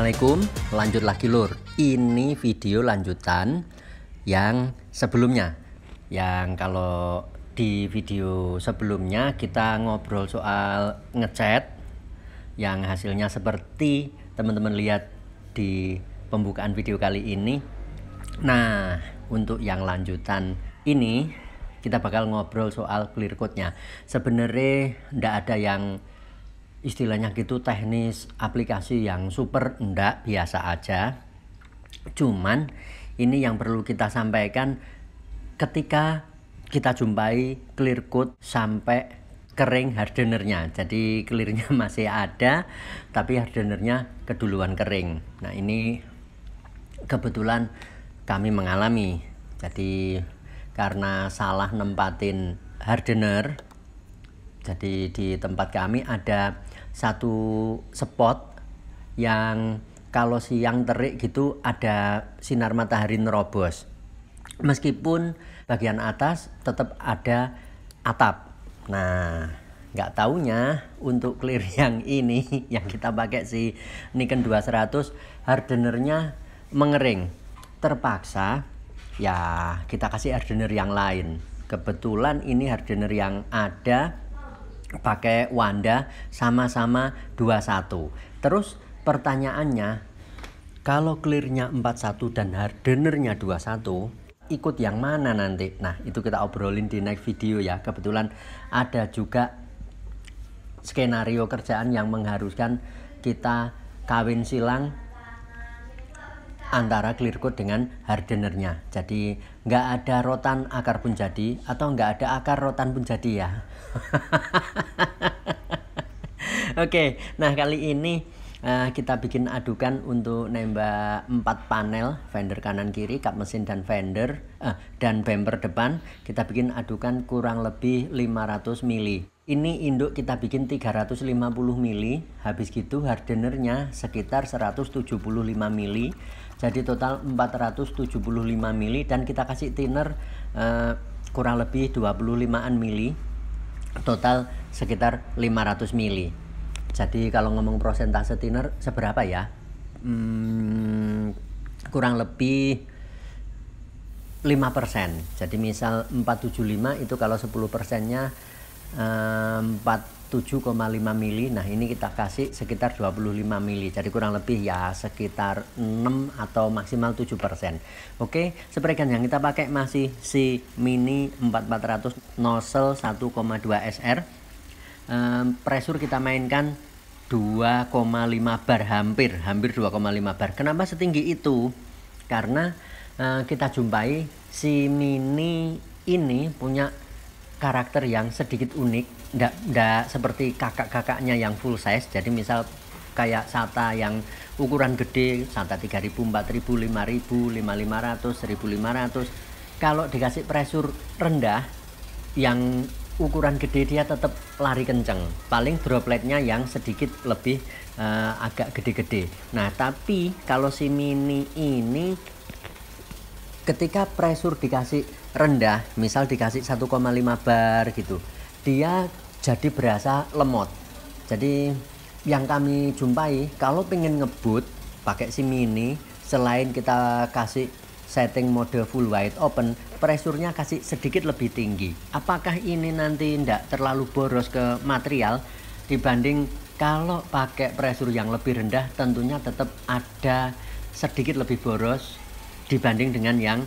Assalamualaikum, lanjut lagi lur. Ini video lanjutan yang sebelumnya. Yang kalau di video sebelumnya kita ngobrol soal ngecat, yang hasilnya seperti teman-teman lihat di pembukaan video kali ini. Nah, untuk yang lanjutan ini kita bakal ngobrol soal clear code-nya. Sebenarnya ndak ada yang istilahnya gitu teknis aplikasi yang super, enggak, biasa aja. Cuman ini yang perlu kita sampaikan ketika kita jumpai clear code sampai kering hardenernya. Jadi clearnya masih ada tapi hardenernya keduluan kering. Nah, ini kebetulan kami mengalami. Jadi karena salah nempatin hardener, jadi di tempat kami ada satu spot yang kalau siang terik gitu ada sinar matahari nerobos. Meskipun bagian atas tetap ada atap. Nah, nggak taunya untuk clear yang ini yang kita pakai si Nikon 200 hardenernya mengering. Terpaksa ya kita kasih hardener yang lain. Kebetulan ini hardener yang ada pakai Wanda sama-sama 21. Terus pertanyaannya, kalau clearnya 41 dan hardenernya 21, ikut yang mana nanti? Nah, itu kita obrolin di next video ya. Kebetulan ada juga skenario kerjaan yang mengharuskan kita kawin silang antara clear code dengan hardenernya. Jadi nggak ada rotan akar pun jadi, atau nggak ada akar rotan pun jadi ya. Oke, nah kali ini kita bikin adukan untuk nembak 4 panel, fender kanan kiri, kap mesin dan fender dan bumper depan. Kita bikin adukan kurang lebih 500 mili. Ini induk kita bikin 350 mili, habis gitu hardenernya sekitar 175 mili. Jadi total 475 mili dan kita kasih thinner kurang lebih 25an mili. Total sekitar 500 mili. Jadi kalau ngomong persentase thinner seberapa ya? Kurang lebih 5%. Jadi misal 475 itu kalau 10%-nya 47,5 mili. Nah, ini kita kasih sekitar 25 mili. Jadi kurang lebih ya sekitar 6 atau maksimal 7%. Oke, spray gun yang kita pakai masih si Mini 4400 nozzle 1,2 SR. Pressure kita mainkan 2,5 bar, hampir 2,5 bar. Kenapa setinggi itu? Karena kita jumpai si Mini ini punya karakter yang sedikit unik, ndak seperti kakak-kakaknya yang full size. Jadi misal kayak SATA yang ukuran gede, SATA 3000, 4000, 5000, 5500, 1500. Kalau dikasih pressure rendah yang ukuran gede dia tetap lari kenceng. Paling dropletnya yang sedikit lebih agak gede-gede. Nah, tapi kalau si Mini ini ketika pressure dikasih rendah, misal dikasih 1,5 bar gitu, dia jadi berasa lemot. Jadi yang kami jumpai kalau pengen ngebut pakai si Mini, selain kita kasih setting mode full wide open, pressure-nya kasih sedikit lebih tinggi. Apakah ini nanti ndak terlalu boros ke material dibanding kalau pakai pressure yang lebih rendah? Tentunya tetap ada sedikit lebih boros dibanding dengan yang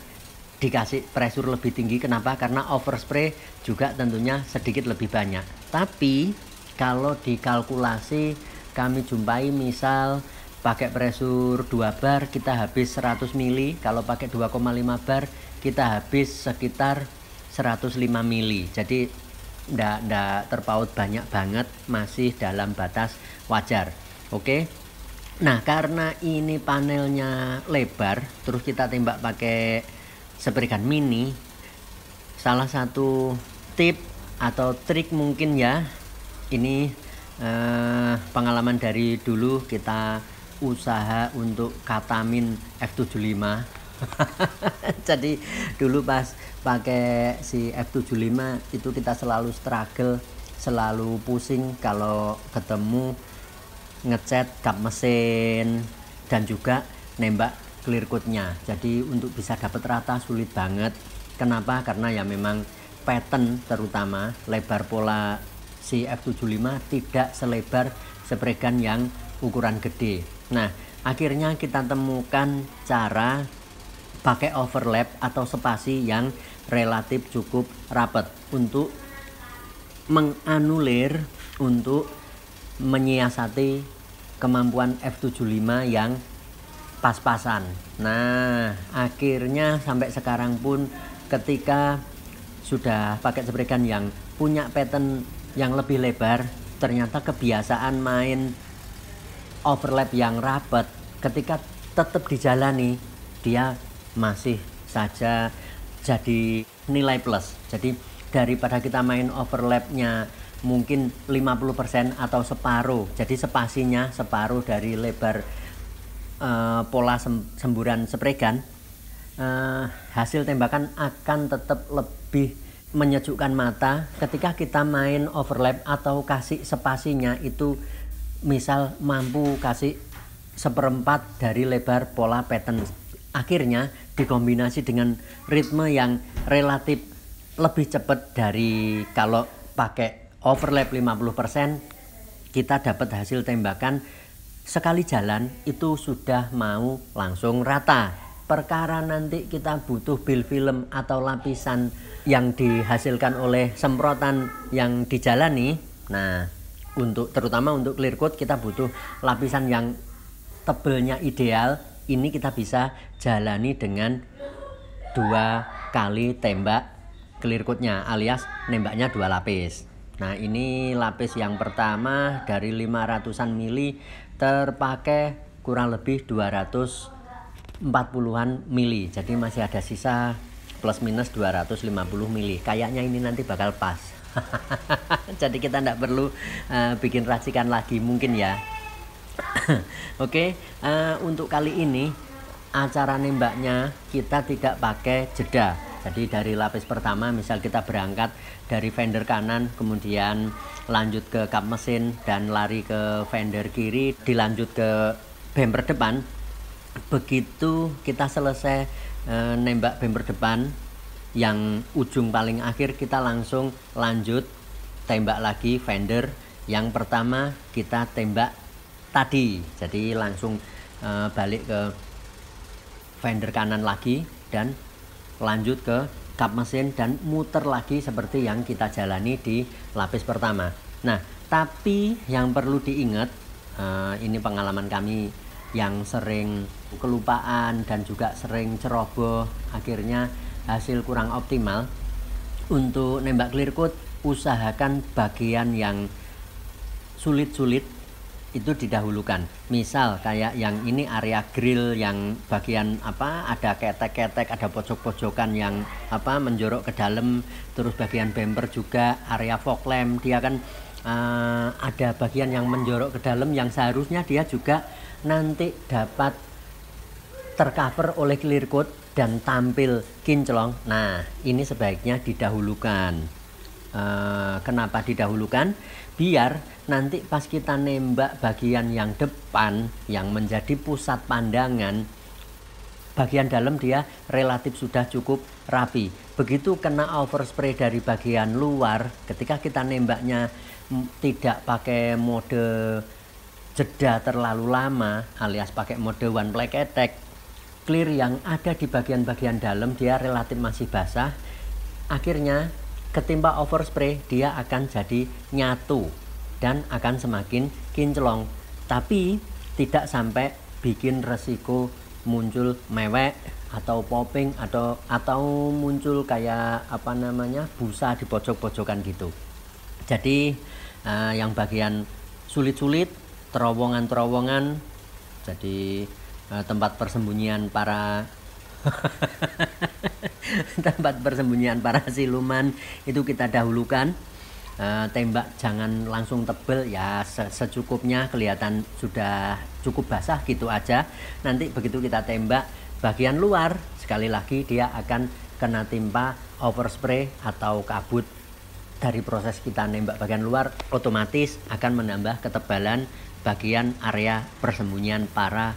dikasih pressure lebih tinggi. Kenapa? Karena overspray juga tentunya sedikit lebih banyak. Tapi kalau dikalkulasi kami jumpai misal pakai pressure 2 bar kita habis 100 mili, kalau pakai 2,5 bar kita habis sekitar 105 mili. Jadi ndak terpaut banyak banget, masih dalam batas wajar. Oke. Nah, karena ini panelnya lebar, terus kita tembak pakai spray gun mini, salah satu tip atau trik mungkin ya, ini pengalaman dari dulu kita usaha untuk katamin F75. Jadi dulu pas pakai si F75 itu kita selalu struggle, selalu pusing kalau ketemu ngecat kap mesin, dan juga nembak clear coat-nya. Jadi untuk bisa dapat rata sulit banget. Kenapa? Karena ya memang pattern, terutama lebar pola si F75 tidak selebar spray gun yang ukuran gede. Nah, akhirnya kita temukan cara pakai overlap atau spasi yang relatif cukup rapat untuk menganulir, untuk menyiasati kemampuan F75 yang pas-pasan. Nah, akhirnya sampai sekarang pun ketika sudah pakai spray gun yang punya pattern yang lebih lebar, ternyata kebiasaan main overlap yang rapat ketika tetap dijalani, dia masih saja jadi nilai plus. Jadi daripada kita main overlapnya mungkin 50% atau separuh, jadi spasinya separuh dari lebar pola semburan spray gun, hasil tembakan akan tetap lebih menyejukkan mata ketika kita main overlap atau kasih spasinya itu misal mampu kasih 1/4 dari lebar pola pattern. Akhirnya dikombinasi dengan ritme yang relatif lebih cepat dari kalau pakai overlap 50%, kita dapat hasil tembakan sekali jalan itu sudah mau langsung rata. Perkara nanti kita butuh bil film atau lapisan yang dihasilkan oleh semprotan yang dijalani. Nah, terutama untuk clear coat kita butuh lapisan yang tebelnya ideal. Ini kita bisa jalani dengan 2 kali tembak clear coat-nya, alias nembaknya 2 lapis. Nah, ini lapis yang pertama dari 500-an mili terpakai kurang lebih 240-an mili. Jadi masih ada sisa plus minus 250 mili. Kayaknya ini nanti bakal pas. Jadi kita tidak perlu bikin racikan lagi mungkin ya. Oke, untuk kali ini acara nembaknya kita tidak pakai jeda. Jadi dari lapis pertama misal kita berangkat dari fender kanan, kemudian lanjut ke kap mesin dan lari ke fender kiri, dilanjut ke bumper depan. Begitu kita selesai nembak bumper depan yang ujung paling akhir, kita langsung lanjut tembak lagi fender yang pertama kita tembak tadi. Jadi langsung balik ke fender kanan lagi dan lanjut ke kap mesin dan muter lagi seperti yang kita jalani di lapis pertama. Nah, tapi yang perlu diingat, ini pengalaman kami yang sering kelupaan dan juga sering ceroboh, akhirnya hasil kurang optimal. Untuk nembak clear coat, usahakan bagian yang sulit-sulit itu didahulukan. Misal kayak yang ini area grill yang bagian ada ketek-ketek, ada pojok-pojokan yang menjorok ke dalam, terus bagian bumper juga area fog lamp, dia kan ada bagian yang menjorok ke dalam yang seharusnya dia juga nanti dapat tercover oleh clear coat dan tampil kinclong. Nah, ini sebaiknya didahulukan. Kenapa didahulukan? Biar nanti pas kita nembak bagian yang depan yang menjadi pusat pandangan, bagian dalam dia relatif sudah cukup rapi. Begitu kena overspray dari bagian luar, ketika kita nembaknya tidak pakai mode jeda terlalu lama alias pakai mode one play attack, clear yang ada di bagian-bagian dalam dia relatif masih basah. Akhirnya ketimpa overspray dia akan jadi nyatu dan akan semakin kinclong, tapi tidak sampai bikin resiko muncul mewek atau popping atau muncul kayak busa di pojok-pojokan gitu. Jadi yang bagian sulit-sulit, terowongan-terowongan, jadi tempat persembunyian para tempat persembunyian para siluman itu kita dahulukan. Tembak jangan langsung tebel ya, secukupnya, kelihatan sudah cukup basah gitu aja. Nanti begitu kita tembak bagian luar, sekali lagi dia akan kena timpa overspray atau kabut dari proses kita nembak bagian luar, otomatis akan menambah ketebalan bagian area persembunyian para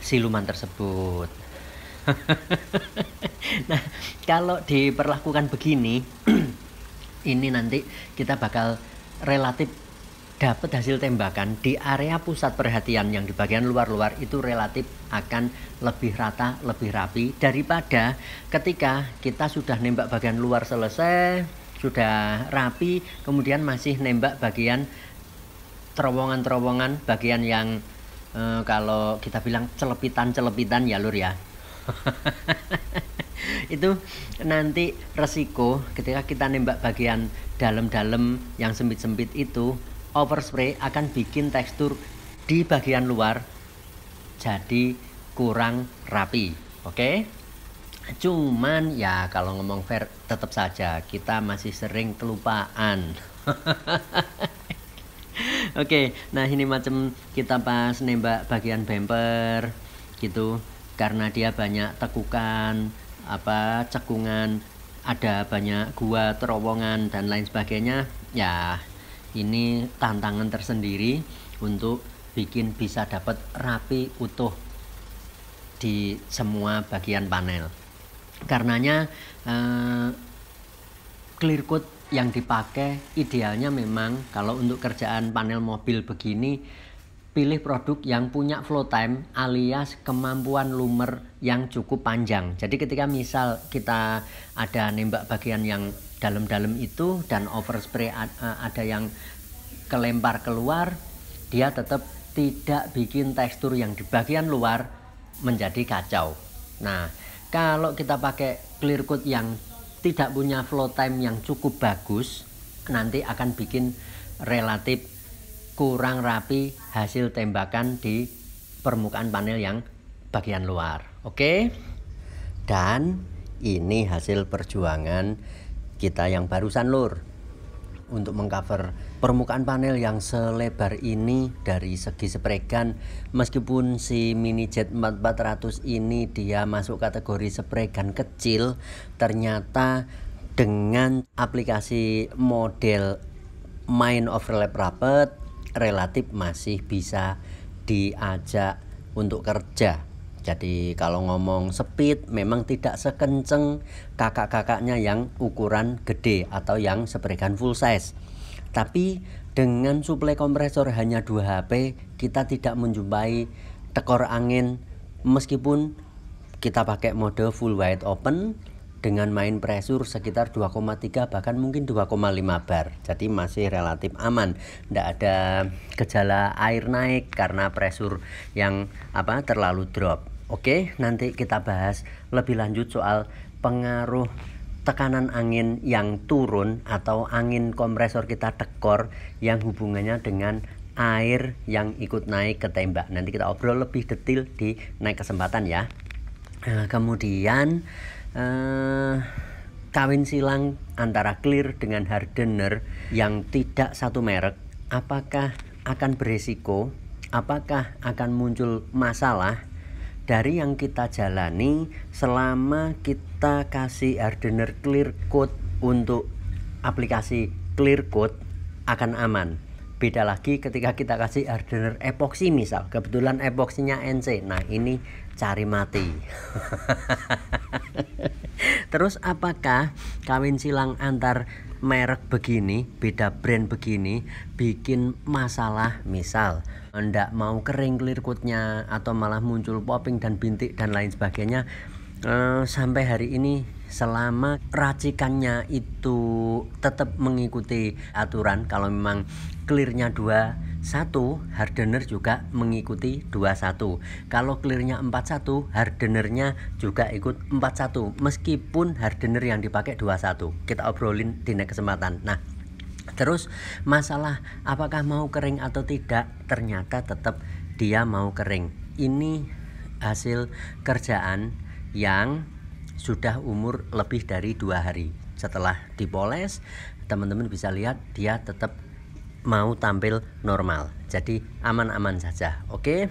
siluman tersebut. Nah, kalau diperlakukan begini, ini nanti kita bakal relatif dapat hasil tembakan di area pusat perhatian yang di bagian luar-luar itu relatif akan lebih rata, lebih rapi daripada ketika kita sudah nembak bagian luar selesai, sudah rapi, kemudian masih nembak bagian terowongan-terowongan, bagian yang kalau kita bilang celepitan-celepitan ya lur ya. Itu nanti resiko ketika kita nembak bagian dalam-dalam yang sempit-sempit itu, overspray akan bikin tekstur di bagian luar jadi kurang rapi. Oke? Cuman ya kalau ngomong fair tetap saja kita masih sering kelupaan. Oke, nah ini macam kita pas nembak bagian bumper gitu, karena dia banyak tekukan, cekungan, ada banyak gua, terowongan dan lain sebagainya. Ya, ini tantangan tersendiri untuk bikin bisa dapat rapi utuh di semua bagian panel. Karenanya clear coat yang dipakai idealnya memang kalau untuk kerjaan panel mobil begini, pilih produk yang punya flow time alias kemampuan lumer yang cukup panjang. Jadi ketika misal kita ada nembak bagian yang dalam-dalam itu dan overspray ada yang kelempar keluar, dia tetap tidak bikin tekstur yang di bagian luar menjadi kacau. Nah, kalau kita pakai clear coat yang tidak punya flow time yang cukup bagus, nanti akan bikin relatif kurang rapi hasil tembakan di permukaan panel yang bagian luar. Oke? Dan ini hasil perjuangan kita yang barusan lur, untuk mengcover permukaan panel yang selebar ini dari segi spregan. Meskipun si Mini Jet 4400 ini dia masuk kategori spregan kecil, ternyata dengan aplikasi model main overlap rapid relatif masih bisa diajak untuk kerja. Jadi kalau ngomong speed memang tidak sekenceng kakak-kakaknya yang ukuran gede atau yang spregan full size. Tapi dengan suplai kompresor hanya 2 HP, kita tidak menjumpai tekor angin meskipun kita pakai mode full wide open dengan main pressure sekitar 2,3 bahkan mungkin 2,5 bar. Jadi masih relatif aman. Tidak ada gejala air naik karena pressure yang terlalu drop. Oke, nanti kita bahas lebih lanjut soal pengaruh tekanan angin yang turun atau angin kompresor kita tekor yang hubungannya dengan air yang ikut naik ke tembak. Nanti kita obrol lebih detail di naik kesempatan ya. Kemudian kawin silang antara clear dengan hardener yang tidak satu merek, apakah akan beresiko, apakah akan muncul masalah dari yang kita jalani selama kita kasih hardener clear coat untuk aplikasi clear coat akan aman. Beda lagi ketika kita kasih hardener epoksi misal, kebetulan epoksinya NC. Nah, ini cari mati. Terus apakah kawin silang antar merek begini, beda brand begini bikin masalah, misal ndak mau kering clear coatnya atau malah muncul popping dan bintik dan lain sebagainya. Sampai hari ini selama racikannya itu tetap mengikuti aturan, kalau memang clearnya 21, hardener juga mengikuti 21. Kalau clearnya 41, hardenernya juga ikut 41 meskipun hardener yang dipakai 21. Kita obrolin di next kesempatan. Nah, terus masalah apakah mau kering atau tidak, ternyata tetap dia mau kering. Ini hasil kerjaan yang sudah umur lebih dari 2 hari. Setelah dipoles, teman-teman bisa lihat dia tetap mau tampil normal. Jadi aman-aman saja. Oke.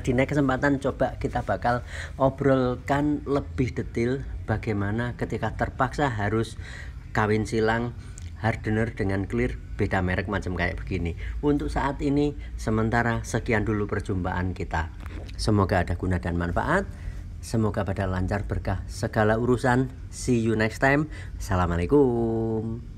Di next kesempatan coba kita bakal obrolkan lebih detail bagaimana ketika terpaksa harus kawin silang hardener dengan clear beda merek macam kayak begini. Untuk saat ini sementara sekian dulu perjumpaan kita. Semoga ada guna dan manfaat. Semoga pada lancar berkah segala urusan. See you next time. Assalamualaikum.